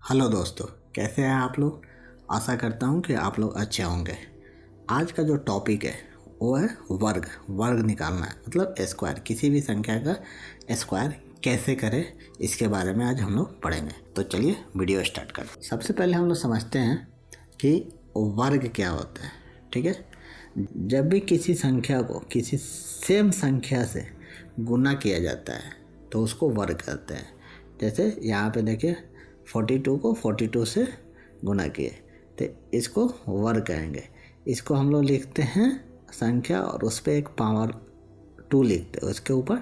Hello दोस्तों, कैसे हैं आप लोग। आशा करता हूं कि आप लोग अच्छे होंगे। आज का जो टॉपिक है वो है वर्ग। वर्ग निकालना है मतलब स्क्वायर, किसी भी संख्या का स्क्वायर कैसे करें, इसके बारे में आज हम लोग पढ़ेंगे। तो चलिए वीडियो स्टार्ट करते हैं। सबसे पहले हम लोग समझते हैं कि वर्ग क्या होता है। ठीक है, जब भी किसी संख्या को किसी सेम संख्या से गुना किया जाता है तो उसको वर्ग कहते हैं। जैसे यहाँ पे देखिए 42 को 42 से गुना किए तो इसको वर्ग कहेंगे। इसको हम लोग लिखते हैं संख्या और उस पर एक पावर 2 लिखते हैं, उसके ऊपर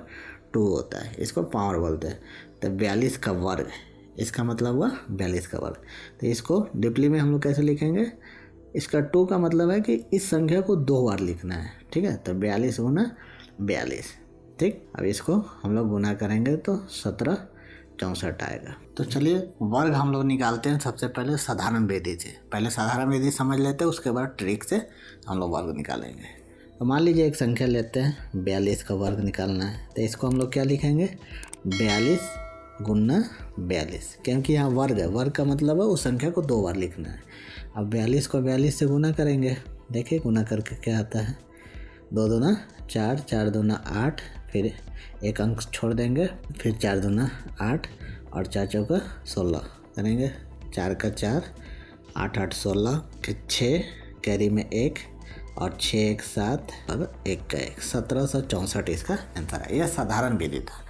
2 होता है, इसको पावर बोलते हैं। तो 42 का वर्ग, इसका मतलब हुआ 42 का वर्ग। तो इसको डीपली में हम लोग कैसे लिखेंगे, इसका 2 का मतलब है कि इस संख्या को 2 बार लिखना है। ठीक है, तो 42 गुना 42। ठीक, अब इसको हम लोग गुना करेंगे तो 1764 आएगा। तो चलिए वर्ग हम लोग निकालते हैं सबसे पहले साधारण विधि से। पहले साधारण विधि समझ लेते हैं, उसके बाद ट्रिक से हम लोग वर्ग निकालेंगे। तो मान लीजिए एक संख्या लेते हैं, 42 का वर्ग निकालना है। तो इसको हम लोग क्या लिखेंगे, 42 गुना 42, क्योंकि यहाँ वर्ग है। वर्ग का मतलब है उस संख्या को 2 बार लिखना है। अब 42 को 42 से गुना करेंगे। देखिए गुना करके क्या आता है, 2 दूना 4, 4 दूना 8, फिर एक अंक छोड़ देंगे, फिर 4 दूना 8 और 4 चौका 16 करेंगे। 4 का 4, 8 8 16, फिर 6 कैरी में 1 और 6 1 7 और 1 का 1, 1764 इसका आंसर है। यह साधारण विधि था।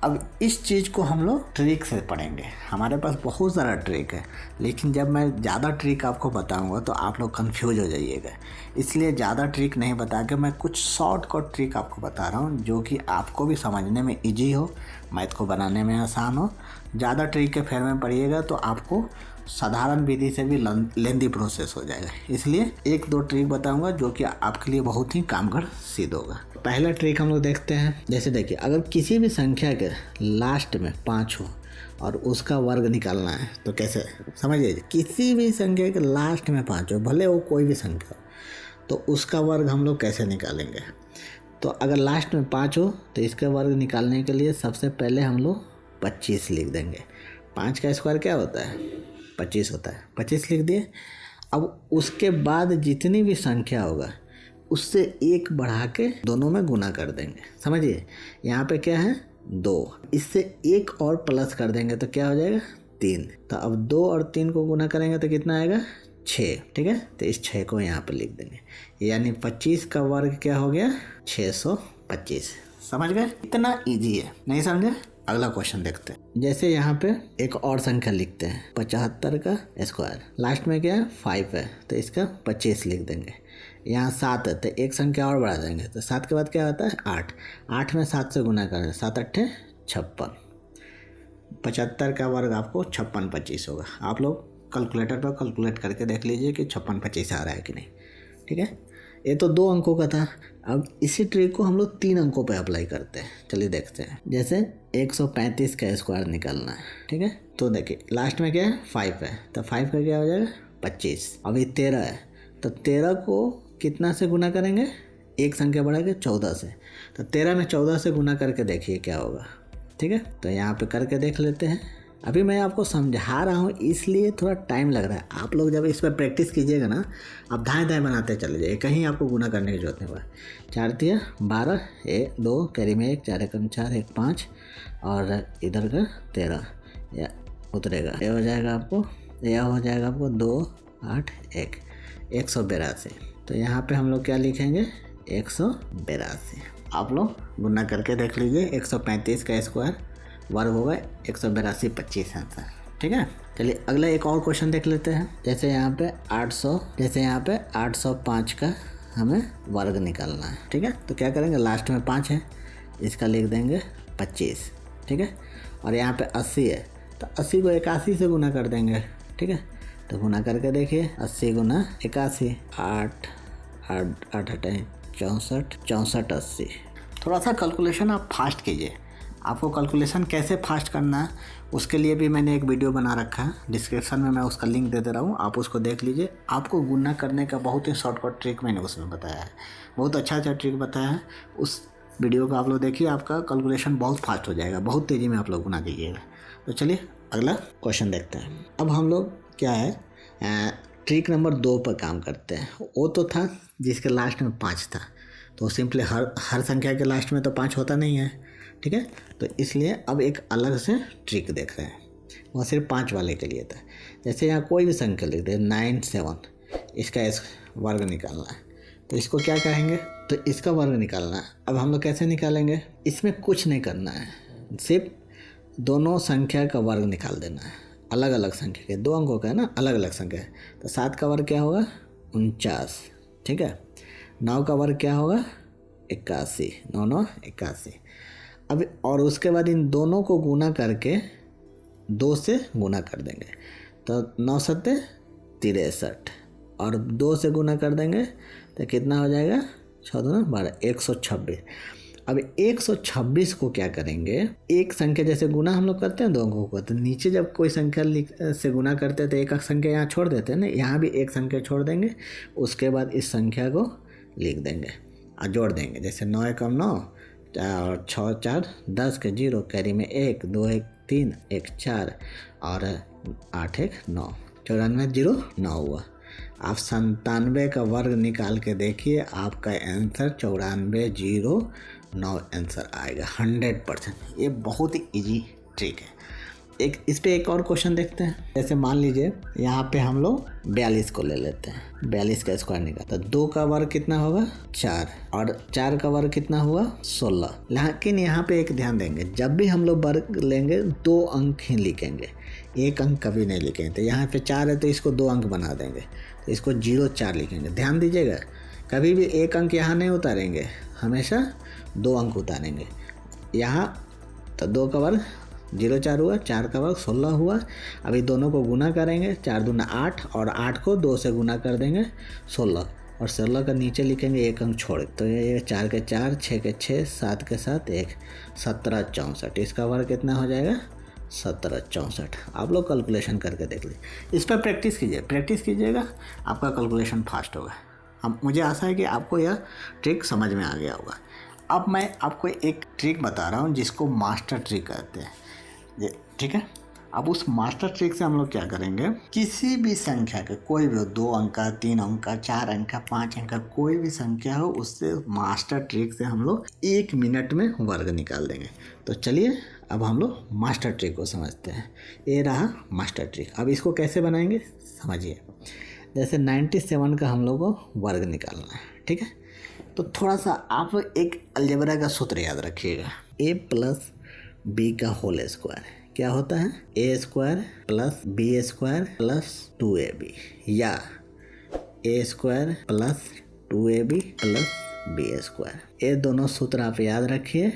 अब इस चीज़ को हम लोग ट्रिक से पढ़ेंगे। हमारे पास बहुत सारा ट्रिक है, लेकिन जब मैं ज़्यादा ट्रिक आपको बताऊंगा तो आप लोग कंफ्यूज हो जाइएगा। इसलिए ज़्यादा ट्रिक नहीं बता के मैं कुछ शॉर्टकट ट्रिक आपको बता रहा हूँ, जो कि आपको भी समझने में इजी हो, मैथ को बनाने में आसान हो। ज़्यादा ट्रिक के फेर में पढ़िएगा तो आपको साधारण विधि से भी लेंदी प्रोसेस हो जाएगा। इसलिए 1-2 ट्रिक बताऊंगा जो कि आपके लिए बहुत ही कामगार सिद्ध होगा। पहला ट्रिक हम लोग देखते हैं। जैसे देखिए, अगर किसी भी संख्या के लास्ट में 5 हो और उसका वर्ग निकालना है तो कैसे, समझिए, किसी भी संख्या के लास्ट में 5 हो, भले वो कोई भी संख्या हो, तो उसका वर्ग हम लोग कैसे निकालेंगे। तो अगर लास्ट में 5 हो तो इसका वर्ग निकालने के लिए सबसे पहले हम लोग 25 लिख देंगे। 5 का स्क्वायर क्या होता है, 25 होता है। 25 लिख दिए। अब उसके बाद जितनी भी संख्या होगा उससे 1 बढ़ा के दोनों में गुना कर देंगे। समझिए, यहाँ पे क्या है 2, इससे 1 और प्लस कर देंगे तो क्या हो जाएगा 3। तो अब 2 और 3 को गुना करेंगे तो कितना आएगा 6। ठीक है, तो इस 6 को यहाँ पे लिख देंगे, यानी 25 का वर्ग क्या हो गया 625। समझ गए, इतना इजी है। नहीं समझे, अगला क्वेश्चन देखते हैं। जैसे यहाँ पे एक और संख्या लिखते हैं, 75 का स्क्वायर, लास्ट में क्या है 5 है, तो इसका 25 लिख देंगे। यहाँ 7 है तो एक संख्या और बढ़ा देंगे, तो 7 के बाद क्या होता है 8। 8 में 7 से गुना करें, 7 8 56। 75 का वर्ग आपको 56 25 होगा। आप लोग कैलकुलेटर पर कैलकुलेट करके देख लीजिए कि 56 25 आ रहा है कि नहीं। ठीक है, ये तो 2 अंकों का था। अब इसी ट्रिक को हम लोग 3 अंकों पे अप्लाई करते हैं। चलिए देखते हैं। जैसे 135 का स्क्वायर निकालना है। ठीक है, तो देखिए लास्ट में क्या है 5 है, तो 5 का क्या हो जाएगा 25। अभी 13 है, तो 13 को कितना से गुना करेंगे, एक संख्या बढ़ा के 14 से। तो 13 में 14 से गुना करके देखिए क्या होगा। ठीक है, तो यहाँ पे करके देख लेते हैं। अभी मैं आपको समझा रहा हूँ इसलिए थोड़ा टाइम लग रहा है। आप लोग जब इस पर प्रैक्टिस कीजिएगा ना, आप दाएँ दाएँ बनाते चले जाइए, कहीं आपको गुना करने की जरूरत नहीं हुआ। 4 तिया 12, 2 कैरी में 1, 4 एकम 4, 1 5 और इधर का 13 या उतरेगा, ये हो जाएगा आपको, यह हो जाएगा आपको 2 8 1 182। तो यहाँ पे हम लोग क्या लिखेंगे 182। आप लोग गुना करके देख लीजिए। 135 का स्क्वायर वर्ग होगा 182 25 आंसर। ठीक है, चलिए अगला एक और क्वेश्चन देख लेते हैं। जैसे यहाँ पे 805 का हमें वर्ग निकालना है। ठीक है, तो क्या करेंगे, लास्ट में 5 है, इसका लिख देंगे 25। ठीक है, और यहाँ पे 80 है, तो 80 को 81 से गुना कर देंगे। ठीक है, तो गुना करके देखिए 80 गुना 81, 8 8 8 64 64 80। थोड़ा सा कैलकुलेशन आप फास्ट कीजिए। आपको कैलकुलेशन कैसे फास्ट करना है उसके लिए भी मैंने एक वीडियो बना रखा है, डिस्क्रिप्शन में मैं उसका लिंक दे दे रहा हूँ, आप उसको देख लीजिए। आपको गुना करने का बहुत ही शॉर्टकट ट्रिक मैंने उसमें बताया है, बहुत अच्छा ट्रिक बताया है। उस वीडियो को आप लोग देखिए, आपका कैलकुलेशन बहुत फास्ट हो जाएगा, बहुत तेज़ी में आप लोग गुना कीजिएगा। तो चलिए अगला क्वेश्चन देखते हैं। अब हम लोग क्या है ट्रिक नंबर 2 पर काम करते हैं। वो तो था जिसके लास्ट में 5 था, तो सिंपली हर संख्या के लास्ट में तो 5 होता नहीं है, ठीक है। तो इसलिए अब एक अलग से ट्रिक देख रहे हैं, वह सिर्फ 5 वाले के लिए था। जैसे यहाँ कोई भी संख्या लिख दे 9 7, इसका वर्ग निकालना है, तो इसको क्या कहेंगे, तो इसका वर्ग निकालना है। अब हम लोग कैसे निकालेंगे, इसमें कुछ नहीं करना है, सिर्फ दोनों संख्या का वर्ग निकाल देना है। अलग अलग संख्या के 2 अंकों का है ना, अलग अलग संख्या है। तो 7 का वर्ग क्या होगा 49, ठीक है। 9 का वर्ग क्या होगा 81, 9 9 81। अब और उसके बाद इन दोनों को गुना करके 2 से गुना कर देंगे, तो 9 7 63 और 2 से गुना कर देंगे तो कितना हो जाएगा 6 2 12 126। अब 126 को क्या करेंगे, एक संख्या जैसे गुना हम लोग करते हैं 2 अंकों को, तो नीचे जब कोई संख्या से गुना करते हैं तो एक संख्या यहाँ छोड़ देते हैं ना, यहाँ भी एक संख्या छोड़ देंगे। उसके बाद इस संख्या को लिख देंगे और जोड़ देंगे। जैसे 9 1 9 और 6 4 10 के 0, कैरी में 1 2 1 3 1 4 और 8 1 9, 94 0 9 हुआ। आप 97 का वर्ग निकाल के देखिए, आपका आंसर 94 0 9 आंसर आएगा 100%। ये बहुत ही इजी ट्रिक है। इस पे एक और क्वेश्चन देखते हैं। जैसे मान लीजिए यहाँ पे हम लोग 42 को ले लेते हैं, 42 का स्क्वायर निकाल, तो 2 का वर्ग कितना होगा 4 और 4 का वर्ग कितना हुआ 16। लेकिन यहाँ पे एक ध्यान देंगे, जब भी हम लोग वर्ग लेंगे 2 अंक ही लिखेंगे, 1 अंक कभी नहीं लिखेंगे। तो यहाँ पे 4 है तो इसको 2 अंक बना देंगे, तो इसको 0 4 लिखेंगे। ध्यान दीजिएगा, कभी भी 1 अंक यहाँ नहीं उतारेंगे, हमेशा 2 अंक उतारेंगे। यहाँ तो 2 का वर्ग 0 4 हुआ, 4 का वर्ग 16 हुआ। अभी दोनों को गुना करेंगे, 4 दूना 8 और 8 को 2 से गुना कर देंगे 16 और 16 का नीचे लिखेंगे 1 अंक छोड़, तो ये 4 के 4 6 के 6 7 के 7 1 17 64। इसका वर्ग कितना हो जाएगा 17 64। आप लोग कैलकुलेशन करके देख लीजिए, इस पर प्रैक्टिस कीजिएगा, आपका कैलकुलेशन फास्ट होगा। हम मुझे आशा है कि आपको यह ट्रिक समझ में आ गया होगा। अब मैं आपको एक ट्रिक बता रहा हूँ जिसको मास्टर ट्रिक कहते हैं, ठीक है। अब उस मास्टर ट्रिक से हम लोग क्या करेंगे, किसी भी संख्या के कोई भी 2 अंक का 3 अंक का 4 अंक का 5 अंक का कोई भी संख्या हो, उससे मास्टर ट्रिक से हम लोग 1 मिनट में वर्ग निकाल देंगे। तो चलिए अब हम लोग मास्टर ट्रिक को समझते हैं। ये रहा मास्टर ट्रिक। अब इसको कैसे बनाएंगे समझिए। जैसे 97 का हम लोग को वर्ग निकालना है, ठीक है। तो थोड़ा सा आप लोग एक अलजेब्रा का सूत्र याद रखिएगा, a प्लस बी का होल स्क्वायर क्या होता है, A square plus B square plus 2ab, या A square plus 2ab plus B square. ये दोनों सूत्र आप याद रखिए,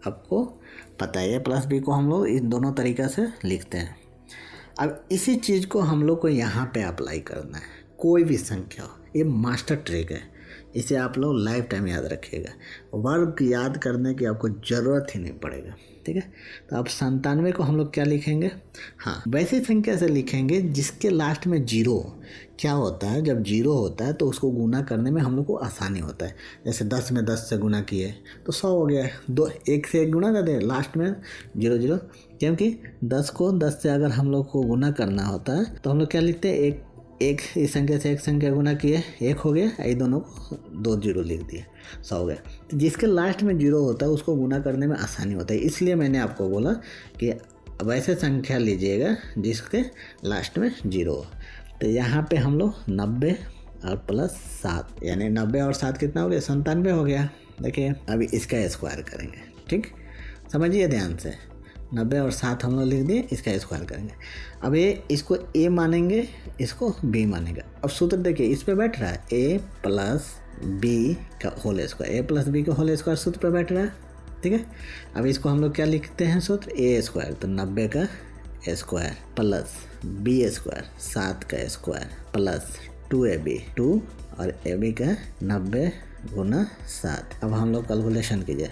आपको पता है प्लस बी को हम लोग इन दोनों तरीक़ा से लिखते हैं। अब इसी चीज़ को हम लोग को यहाँ पे अप्लाई करना है, कोई भी संख्या हो। ये मास्टर ट्रिक है, इसे आप लोग लाइफ टाइम याद रखिएगा। वर्ग याद करने की आपको ज़रूरत ही नहीं पड़ेगा, ठीक है। तो अब 97 को हम लोग क्या लिखेंगे, हाँ वैसी संख्या से लिखेंगे जिसके लास्ट में 0 हो। क्या होता है, जब 0 होता है तो उसको गुना करने में हम लोग को आसानी होता है। जैसे 10 में 10 से गुना किए तो 100 हो गया, 1 से 1 गुना कर दे, लास्ट में 0 0, क्योंकि 10 को 10 से अगर हम लोग को गुना करना होता है तो हम लोग क्या लिखते हैं, एक इस संख्या से एक संख्या गुना किए 1 हो गया, ये दोनों को 2 0 लिख दिए, 100 हो गया। तो जिसके लास्ट में 0 होता है उसको गुना करने में आसानी होता है, इसलिए मैंने आपको बोला कि वैसे संख्या लीजिएगा जिसके लास्ट में 0 हो। तो यहाँ पे हम लोग 90 और प्लस 7, यानी 90 और 7 कितना हो गया 97 हो गया। देखिए अभी इसका स्क्वायर करेंगे, ठीक, समझिए ध्यान से। 90 और 7 हम लोग लिख दिए, इसका स्क्वायर करेंगे। अब ये इसको a मानेंगे, इसको b मानेंगे। अब सूत्र देखिए इस पे बैठ रहा है, a प्लस बी का whole square, a plus B का होल स्क्वायर सूत्र पे बैठ रहा है, ठीक है। अब इसको हम लोग क्या लिखते हैं सूत्र, a स्क्वायर, तो 90 का स्क्वायर प्लस b स्क्वायर 7 का स्क्वायर प्लस 2ab, 2 और ab का 90 गुना 7। अब हम लोग कैलकुलेशन कीजिए,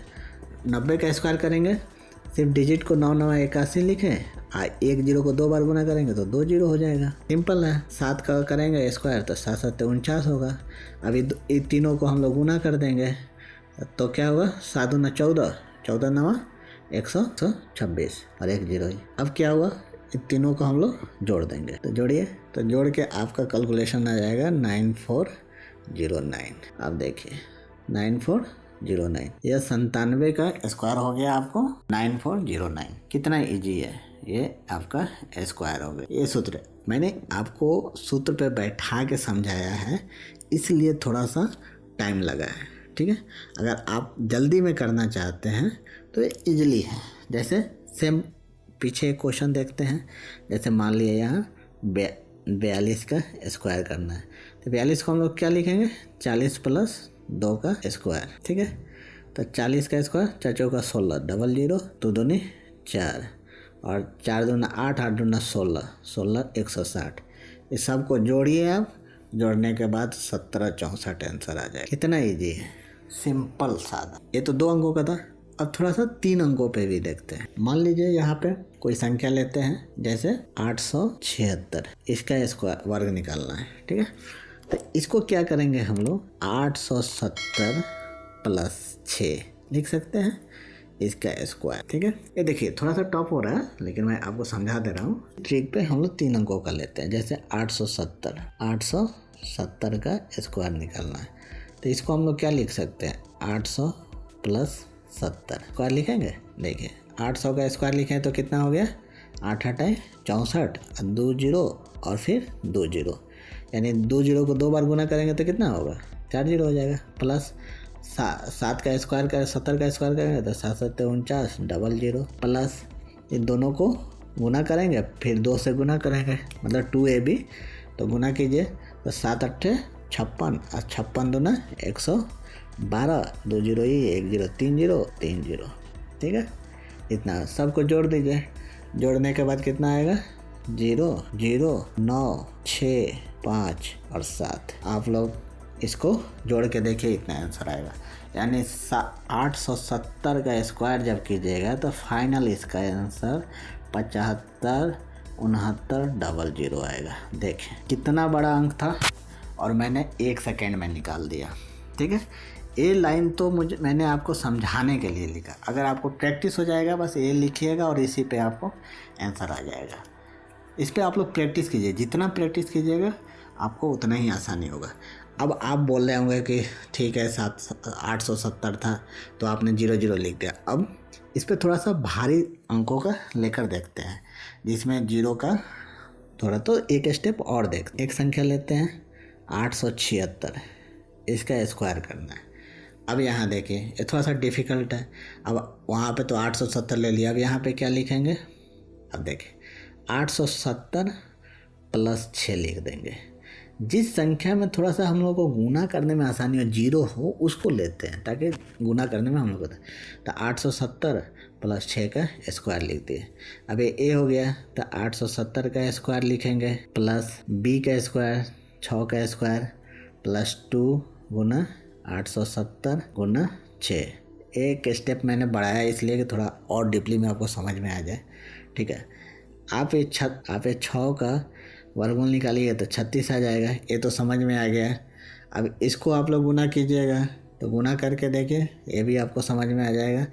90 का स्क्वायर करेंगे, सिर्फ डिजिट को 9 9 81 लिखें, 1 0 को 2 बार गुना करेंगे तो 2 0 हो जाएगा, सिंपल है। 7 का करेंगे स्क्वायर तो 7 7 49 होगा। अभी इन तीनों को हम लोग गुना कर देंगे तो क्या होगा, 7 9 14, 14 9 126 और 1 0 ही। अब क्या हुआ, इन तीनों को हम लोग जोड़ देंगे। तो जोड़िए, तो जोड़ के आपका कैलकुलेशन आ जाएगा 9409। आप देखिए 9409, यह 97 का स्क्वायर हो गया आपको 9409। कितना इजी है, ये आपका स्क्वायर हो गया। ये सूत्र मैंने आपको सूत्र पे बैठा के समझाया है, इसलिए थोड़ा सा टाइम लगा है, ठीक है। अगर आप जल्दी में करना चाहते हैं तो ये इजली है। जैसे सेम पीछे एक क्वेश्चन देखते हैं। जैसे मान लिया यहाँ 42 का स्क्वायर करना है, तो 42 को हम लोग क्या लिखेंगे, 40 प्लस 2 का स्क्वायर, ठीक है। तो 40 का स्क्वायर, 4 चौका 16, 00, 2 दूनी 4 और 4 दूना 8, 8 दूना 16, 16 160। इस सब को जोड़िए आप, जोड़ने के बाद 1764 आंसर आ जाए। कितना इजी है, सिंपल सादा। ये तो 2 अंकों का था। अब थोड़ा सा 3 अंकों पे भी देखते हैं। मान लीजिए यहाँ पे कोई संख्या लेते हैं, जैसे 876, इसका स्क्वायर वर्ग निकालना है, ठीक है। तो इसको क्या करेंगे हम लोग, 870 प्लस 6 लिख सकते हैं, इसका स्क्वायर, ठीक है। ये देखिए थोड़ा सा टफ हो रहा है, लेकिन मैं आपको समझा दे रहा हूँ। ट्रिक पे हम लोग 3 अंकों का लेते हैं। जैसे 870 का स्क्वायर निकालना है, तो इसको हम लोग क्या लिख सकते हैं, 800 प्लस 70 स्क्वायर लिखेंगे। देखिए 800 का स्क्वायर लिखें तो कितना हो गया, 8 8 64, 2 0 और फिर 2 0, यानी 2 0 को 2 बार गुना करेंगे तो कितना होगा, 4 0 हो जाएगा। प्लस 7 का स्क्वायर कर 70 का स्क्वायर करेंगे तो 7 7 49, 00, प्लस इन दोनों को गुना करेंगे, फिर 2 से गुना करेंगे, मतलब 2ab, तो गुना कीजिए तो 7 8 56 और 56 दूना 112, 2 0 1 0 3 0 3 0, ठीक है। इतना सबको जोड़ दीजिए। जोड़ने के बाद कितना आएगा, 0 0 9 6 5 और 7। आप लोग इसको जोड़ के देखिए, इतना आंसर आएगा। यानी 870 का स्क्वायर जब कीजिएगा तो फाइनल इसका आंसर 75 69 00 आएगा। देखें कितना बड़ा अंक था और मैंने 1 सेकेंड में निकाल दिया, ठीक है। ये लाइन तो मैंने आपको समझाने के लिए लिखा। अगर आपको प्रैक्टिस हो जाएगा, बस ये लिखिएगा और इसी पे आपको आंसर आ जाएगा। इस पे आप लोग प्रैक्टिस कीजिए, जितना प्रैक्टिस कीजिएगा आपको उतना ही आसानी होगा। अब आप बोल रहे होंगे कि ठीक है 870 था तो आपने 0 0 लिख दिया। अब इस पे थोड़ा सा भारी अंकों का लेकर देखते हैं, जिसमें 0 का थोड़ा तो एक स्टेप और देखते। एक संख्या लेते हैं 876, इसका स्क्वायर करना है। अब यहाँ देखिए ये थोड़ा सा डिफ़िकल्ट है। अब वहाँ पे तो 870 ले लिया, अब यहाँ पे क्या लिखेंगे, अब देखिए 870 प्लस 6 लिख देंगे। जिस संख्या में थोड़ा सा हम लोग को गुना करने में आसानी हो, 0 हो, उसको लेते हैं ताकि गुना करने में हम लोग को। तो 870 प्लस 6 का स्क्वायर लिख दिए। अब ये ए हो गया, तो 870 का स्क्वायर लिखेंगे, प्लस बी का स्क्वायर 6 का स्क्वायर, प्लस 2 गुना 870 गुना 6। एक स्टेप मैंने बढ़ाया इसलिए कि थोड़ा और डीपली में आपको समझ में आ जाए, ठीक है। आप ये 6 का वर्गमूल निकालिए तो 36 आ जाएगा, ये तो समझ में आ गया। अब इसको आप लोग गुना कीजिएगा, तो गुना करके देखिए, ये भी आपको समझ में आ जाएगा।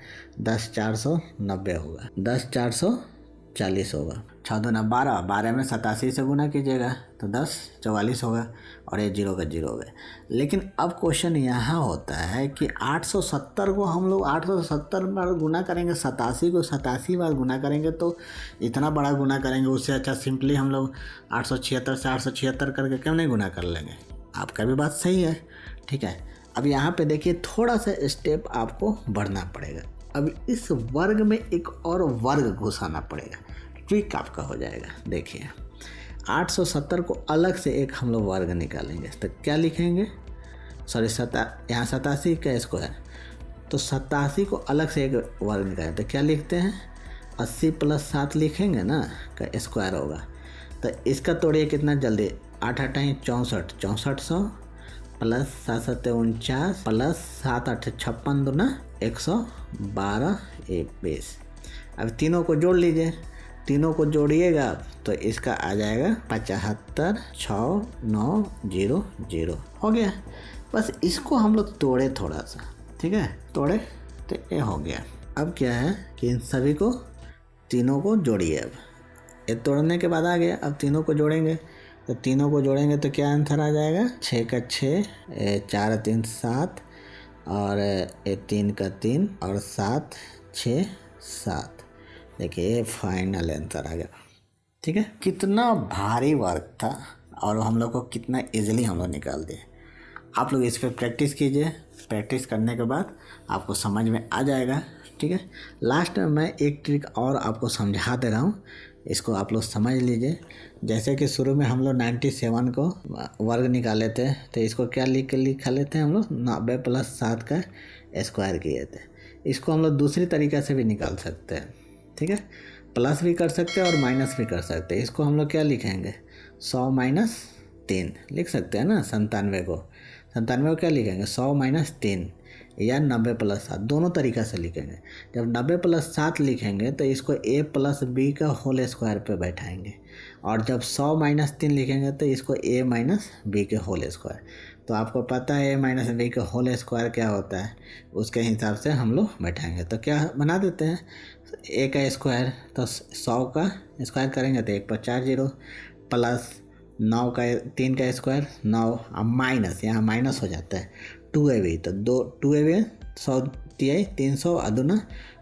10 490 होगा, 10 440 होगा। 6 दूना 12, 12 में 87 से गुना कीजिएगा तो 10 44 होगा, और ये 0 का 0 हो गया। लेकिन अब क्वेश्चन यहाँ होता है कि 870 को हम लोग 870 बार गुना करेंगे, 87 को 87 बार गुना करेंगे, तो इतना बड़ा गुना करेंगे। उससे अच्छा सिंपली हम लोग 876 से 876 करके क्यों नहीं गुना कर लेंगे। आपका भी बात सही है, ठीक है। अब यहाँ पे देखिए थोड़ा सा स्टेप आपको बढ़ना पड़ेगा। अब इस वर्ग में एक और वर्ग घुसाना पड़ेगा, ट्रिक आपका हो जाएगा। देखिए 870 को अलग से एक हम लोग वर्ग निकालेंगे, तो क्या लिखेंगे, सॉरी यहाँ 87 का स्क्वायर, तो 87 को अलग से एक वर्ग निकालें तो क्या लिखते हैं, 80 प्लस 7 लिखेंगे ना, का स्क्वायर होगा। तो इसका तोड़िए कितना जल्दी, 8 8 64, 6400 प्लस 7 7 49 प्लस 7 8 56 दूना 112 20। अब तीनों को जोड़ लीजिए, तीनों को जोड़िएगा तो इसका आ जाएगा 75 6900 हो गया। बस इसको हम लोग तोड़े थोड़ा सा, ठीक है, तोड़े तो ये हो गया। अब क्या है कि इन सभी को तीनों को जोड़िए। अब ये तोड़ने के बाद आ गया। अब तीनों को जोड़ेंगे, तो तीनों को जोड़ेंगे तो क्या आंसर आ जाएगा, 6 का 6, 4 3 7 और 3 का 3 और 7 6 7। देखिए फाइनल आंसर आ गया। ठीक है, कितना भारी वर्क था और हम लोग को कितना इजीली हम लोग निकाल दिए। आप लोग इस पर प्रैक्टिस कीजिए, प्रैक्टिस करने के बाद आपको समझ में आ जाएगा। ठीक है, लास्ट में मैं एक ट्रिक और आपको समझा दे रहा हूँ, इसको आप लोग समझ लीजिए। जैसे कि शुरू में हम लोग 97 को वर्ग निकाले थे, तो इसको क्या लिखा लेते हैं हम लोग, 90 + 7 का स्क्वायर किए थे। इसको हम लोग दूसरी तरीक़े से भी निकाल सकते हैं। ठीक है, प्लस भी कर सकते हैं और माइनस भी कर सकते हैं। इसको हम लोग क्या लिखेंगे, 100 - 3 लिख सकते हैं ना। 97 को क्या लिखेंगे, 100 - 3 या 90 + 7, दोनों तरीक़ा से लिखेंगे। जब 90 + 7 लिखेंगे तो इसको a + b का होल स्क्वायर पे बैठाएंगे, और जब 100 - 3 लिखेंगे तो इसको a - b के होल स्क्वायर। तो आपको पता है a - b के होल स्क्वायर क्या होता है, उसके हिसाब से हम लोग बैठाएंगे। तो क्या बना देते हैं, a का स्क्वायर, तो 100 का स्क्वायर करेंगे तो 1 पर 4 0 प्लस 9 का 3 का स्क्वायर 9, अब माइनस, यहाँ माइनस हो जाता है 2ab, तो 2ab 100 तिहाई 300 और दूना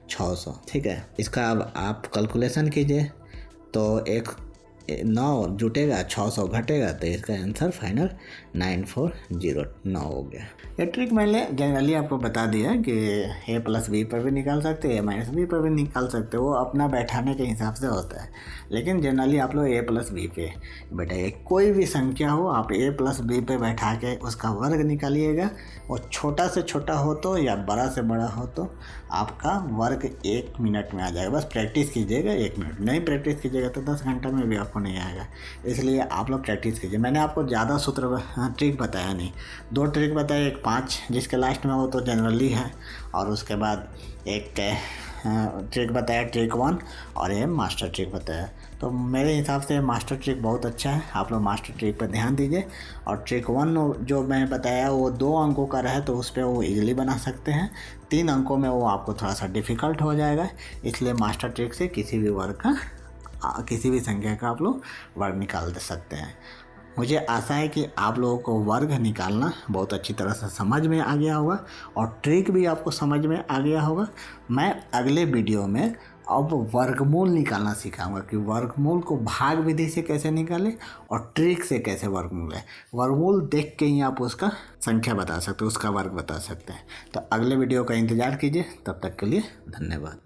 600। ठीक है, इसका अब आप कैलकुलेशन कीजिए, तो 9 जुटेगा 600 घटेगा, तो इसका आंसर फाइनल 9409 हो गया। ये ट्रिक मैंने जनरली आपको बता दिया कि a + b पर भी निकाल सकते हैं, a - b पर भी निकाल सकते हो, वो अपना बैठाने के हिसाब से होता है। लेकिन जनरली आप लोग a + b पे बैठाइए। कोई भी संख्या हो आप a + b पे बैठा के उसका वर्ग निकालिएगा। वो छोटा से छोटा हो तो या बड़ा से बड़ा हो तो आपका वर्ग 1 मिनट में आ जाएगा। बस प्रैक्टिस कीजिएगा, 1 मिनट नहीं प्रैक्टिस कीजिएगा तो 10 घंटा में भी आपको नहीं आएगा। इसलिए आप लोग प्रैक्टिस कीजिए। मैंने आपको ज़्यादा ट्रिक बताया नहीं, 2 ट्रिक बताए, एक 5 जिसके लास्ट में हो तो जनरली है, और उसके बाद एक ट्रिक बताया ट्रिक 1, और ये मास्टर ट्रिक बताया। तो मेरे हिसाब से मास्टर ट्रिक बहुत अच्छा है, आप लोग मास्टर ट्रिक पर ध्यान दीजिए। और ट्रिक 1 जो मैं बताया वो 2 अंकों का रहे तो उस पर वो इजीली बना सकते हैं, 3 अंकों में वो आपको थोड़ा सा डिफ़िकल्ट हो जाएगा। इसलिए मास्टर ट्रिक से किसी भी वर्ग का, किसी भी संख्या का आप लोग वर्ग निकाल सकते हैं। मुझे आशा है कि आप लोगों को वर्ग निकालना बहुत अच्छी तरह से समझ में आ गया होगा और ट्रिक भी आपको समझ में आ गया होगा। मैं अगले वीडियो में अब वर्गमूल निकालना सिखाऊंगा कि वर्गमूल को भाग विधि से कैसे निकालें और ट्रिक से कैसे वर्गमूल है। वर्गमूल देख के ही आप उसका संख्या बता सकते हो, उसका वर्ग बता सकते हैं। तो अगले वीडियो का इंतज़ार कीजिए, तब तक के लिए धन्यवाद।